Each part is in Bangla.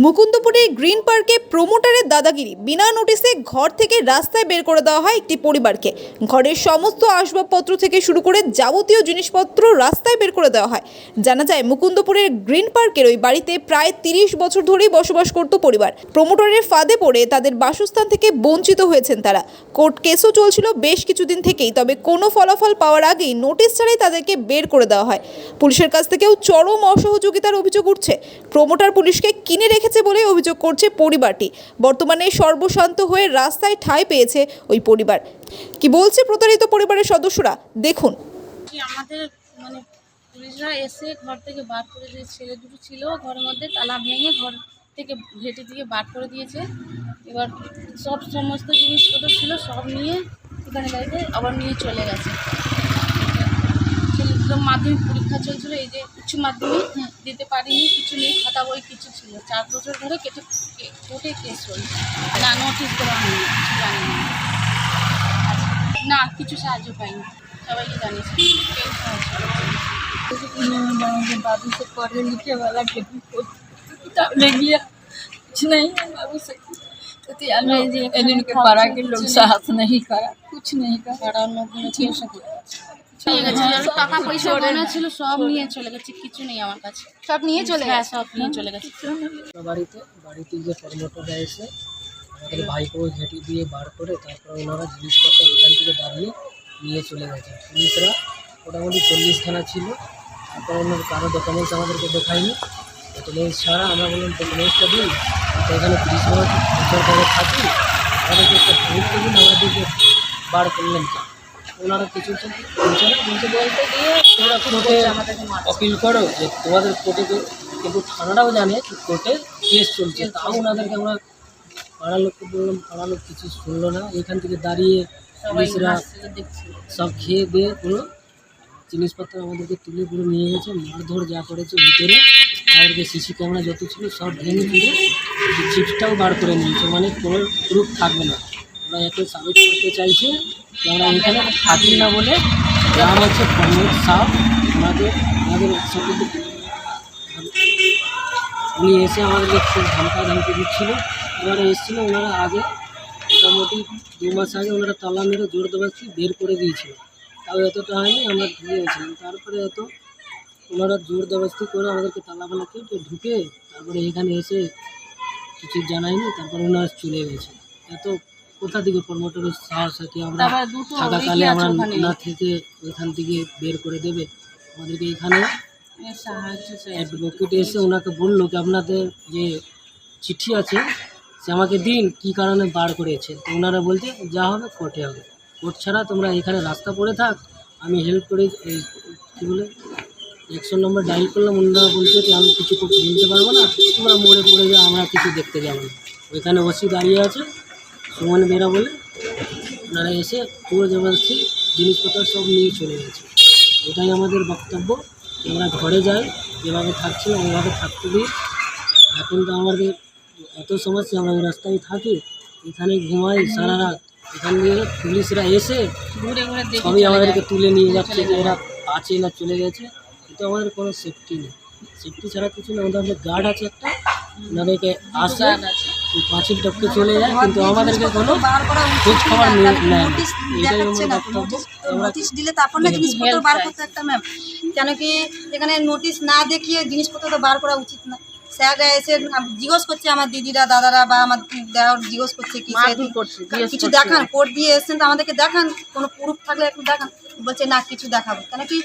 মুকুন্দপুরের গ্রিন পার্কে প্রমোটারের দাদাগিরি, বিনা নোটিশে ঘর থেকে রাস্তায় বের করে দেওয়া হয় একটি পরিবারকে। ঘরের সমস্ত আসবাবপত্র থেকে শুরু করে যাবতীয় জিনিসপত্র রাস্তায় বের করে দেওয়া হয়। জানা যায় মুকুন্দপুরের গ্রিন পার্কের ওই বাড়িতে প্রায় 30 বছর ধরেই বসবাস করত পরিবার। প্রমোটারের ফাঁদে পড়ে তাদের বাসস্থান থেকে বঞ্চিত হয়েছেন তারা। কোর্ট কেসও চলছিল বেশ কিছুদিন থেকেই, তবে কোনো ফলাফল পাওয়ার আগেই নোটিশ ছাড়াই তাদেরকে বের করে দেওয়া হয়। পুলিশের কাছ থেকেও চরম অসহযোগিতার অভিযোগ উঠছে। প্রমোটার পুলিশকে কিনে রেখেছে বলে অভিযোগ করছে পরিবারটি। বর্তমানে সর্বশান্ত হয়ে রাস্তায় ঠাঁই পেয়েছে ওই পরিবার। কি বলছে প্রতারিত পরিবারের সদস্যরা, দেখুন। আমাদের মানে পুলিশরা এসে ঘর থেকে বার করে দিয়ে, ছেলে দুটো ছিল ঘরের মধ্যে, তালা ভেঙে ঘর থেকে ঘেটে দিয়ে বার করে দিয়েছে। এবার সমস্ত জিনিসপত্র ছিল সব নিয়ে এখানে বাড়িতে আবার নিয়ে চলে গেছে। ছেলেগুলো মাধ্যমিক পরীক্ষা চলছিল, এই যে উচ্চ মাধ্যমিক দিতে পারিনি, কিছু নেই, খাতা বই কিছু ছিল। 4 বছর ধরে কোর্টে কেস চলছে। না, নোটিশ দেওয়া হয়নি, কিছু জানি না, কিছু সাহায্য পাইনি। সবাইকে জানিয়েছি, কেউ সাহায্য बाबू से पढ़े लिखे वाला के भी किताब ले लिया, कुछ नहीं है बाबू से। इनके पारा के लोग साहस नहीं करा, कुछ नहीं करा। পাড়ার লোকগুলো নিয়ে গেছে, টাকা পয়সা গয়না ছিল সব নিয়ে চলে গেছে, কিছু নেই আমার কাছে। সব নিয়ে চলে হ্যাঁ, সব নিয়ে চলে গেছে। বাড়িতে যে প্রমোটাররা এসে আমাদের ভাইকেও ঘেঁটি দিয়ে বার করে তারপর ওনারা জিনিসপত্র এখান থেকে দাঁড়িয়ে নিয়ে চলে গেছে। পুলিশরা মোটামুটি 40 থানা ছিল। তারপর ওনার কারো ডকুমেন্টস আমাদেরকে দেখায়নি। ডকুমেন্টস ছাড়া আমরা বললাম ডকুমেন্টসটা দিন, তো এখানে 30 বছর ধরে থাকি, আমাদেরকে একটা ভুল করুন, আমাদেরকে বার করলেন কেন? ওনারা কিছু বলছে না, বলতে দিয়ে তোমরা কোর্টে অপিল করো, যে তোমাদের কোর্টে, কিন্তু থানারাও জানে কোর্টে কেস চলছে। তাও ওনাদেরকে আমরা পাড়ার লোককে বললাম, পাড়ার লোক কিছু শুনলো না। এখান থেকে দাঁড়িয়ে পুলিশরা সব খেয়ে দিয়ে পুরো জিনিসপত্র আমাদেরকে তুলে পুরো নিয়ে গেছে। মারধর যা করেছে ভিতরে, আমাদেরকে সিসি ক্যামেরা যত ছিল সব ভেঙে ফিরে চিপসটাও বার করে নিয়েছে, মানে কোনো প্রুফ থাকবে না। আমরা এত সাবিত করতে চাইছি যে আমরা এখানে থাকি না বলে। নাম হচ্ছে প্রমোদ সাহ। আমাদের সাথে উনি এসে আমাদেরকে খুব ধমকি দিচ্ছিল। ওনারা এসেছিলো, ওনারা আগে মোটামুটি 2 মাস আগে ওনারা তালা মেরে জোর দেবাচ্ছি বের করে দিয়েছিল। তাও এতটা হয়নি, আমরা ঢুকে গেছিলাম। তারপরে ওনারা জোর দেবাস্তি করে আমাদেরকে তালা কেটে ঢুকে তারপরে এখানে এসে কিছু জানায়নি। তারপরে ওনারা চলে গেছে। এত কোথা থেকে প্রমোটারের সাহস কি আমরা থাকাকালে আমরা না থেকে ওইখান থেকে বের করে দেবে? আমাদেরকে এখানে অ্যাডভোকেট এসে ওনাকে বললো কি আপনাদের যে চিঠি আছে সে আমাকে দিন, কী কারণে বার করেছে। তো ওনারা বলছে যা হবে কোর্টে হবে, কোর্ট ছাড়া তোমরা এখানে রাস্তা পড়ে থাক। আমি হেল্প করে কী বলে 100 নম্বর ডায়াল করলাম। ওনারা বলছে যে আমি কিছু বলতে পারবো না, তোমরা মরে পড়ে যাও, আমরা কিছু দেখতে যাবো না। ওইখানে ওসি দাঁড়িয়ে আছে সুমন বেরা বলে, ওনারা এসে পুরো জবরদস্তি জিনিসপত্র সব নিয়ে চলে গেছে। এটাই আমাদের বক্তব্য। আমরা ঘরে যাই, যেভাবে থাকছিলাম ওইভাবে থাকতে দিই। এখন তো আমাদের এত সমস্যা, আমরা ওই রাস্তায় থাকি, এখানে ঘুমাই সারা রাত। এখান দিয়ে পুলিশরা এসে সবই আমাদেরকে তুলে নিয়ে যাচ্ছে, যে এরা আছে না চলে গেছে। কিন্তু আমাদের কোনো সেফটি নেই, সেফটি ছাড়া কিছু না। আমাদের গার্ড আছে একটা, ওনাদেরকে আসে পাঁচিল টপকে চলে যায়, কিন্তু আমাদেরকে কোনো খোঁজ খবর নেয় না। এটাই আমার বক্তব্য। নোটিশ দিলে তারপর না জিনিসপত্র বার করতে একটা ম্যাম, কেন কি এখানে নোটিশ না দেখিয়ে জিনিসপত্র তো বার করা উচিত না। স্যাররা এসে জিজ্ঞেস করছে, আমার দিদিরা দাদারা বা আমার দেওয়ার জিজ্ঞেস করছে কি কিছু দেখান, কোর্ট দিয়ে এসছেন তো আমাদেরকে দেখান, কোনো প্রুফ থাকলে একটু দেখান। বলছে না কিছু দেখাবো, কেন কি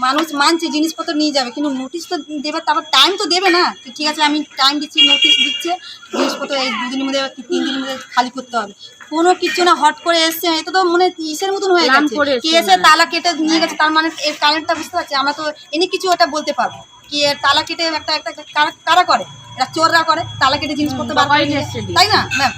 মানুষ মানছে জিনিসপত্র নিয়ে যাবে, কিন্তু নোটিশ তো দেবে, তারপর টাইম তো দেবে না। ঠিক আছে আমি টাইম দিচ্ছি, নোটিশ দিচ্ছে, জিনিসপত্র এই 2 দিনের মধ্যে কি 3 দিনের মধ্যে খালি করতে হবে, কোনো কিছু না। হট করে এসছে, এটা তো মনে ইসের মতন হয়ে গেছে। কে এসে তালা কেটে নিয়ে গেছে, তার মানে এর কারেন্টটা বুঝতে পারছি। আমরা তো এনে কিছু ওটা বলতে পারবো কি, এর তালা কেটে একটা কারা করে, এটা চোররা করে, তালা কেটে জিনিসপত্র বার করে নিয়ে, তাই না ম্যাম?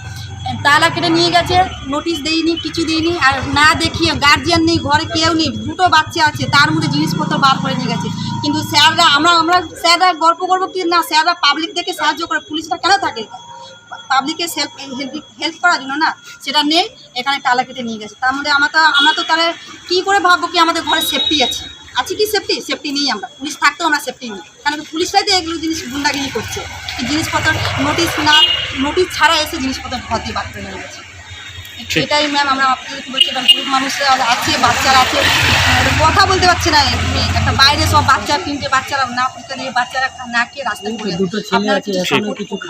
তালা কেটে নিয়ে গেছে, নোটিশ দেয়নি, কিছু দিইনি, আর না দেখিয়ে, গার্জিয়ান নেই ঘরে, কেউ নেই, 2টো বাচ্চা আছে, তার মধ্যে জিনিসপত্র বার করে নিয়ে গেছে। কিন্তু স্যাররা আমরা স্যাররা গল্প করবো কি না, স্যাররা পাবলিক দেখে সাহায্য করে, পুলিশরা কেন থাকে পাবলিকে হেল্প করার জন্য না, সেটা নেই। এখানে তালা কেটে নিয়ে গেছে, তার মধ্যে আমরা তো তাহলে কী করে ভাববো কি আমাদের ঘরে সেফটি আছে? আছে কি সেফটি নেই, আমরা পুলিশ থাকতেও আমরা সেফটি নেই, কারণ পুলিশরাই তো এগুলো জিনিস গুন্ডাগিরি করছে। এই জিনিসপত্র নোটিশ ছাড়া এসে জিনিসপত্র ঘর দিয়ে বার করে নিয়ে গেছে। এটাই ম্যাম আমরা আপনাদেরকে বলছি, এটা গরিব মানুষরা আছে, বাচ্চারা আছে, কথা বলতে পারছে না, একটা বাইরে সব বাচ্চা 3টে বাচ্চারা না পরীক্ষা দিয়ে বাচ্চারা না খেয়ে রাস্তায় পড়ে দুটো ছেলে আছে, এখনো কিছু খায়।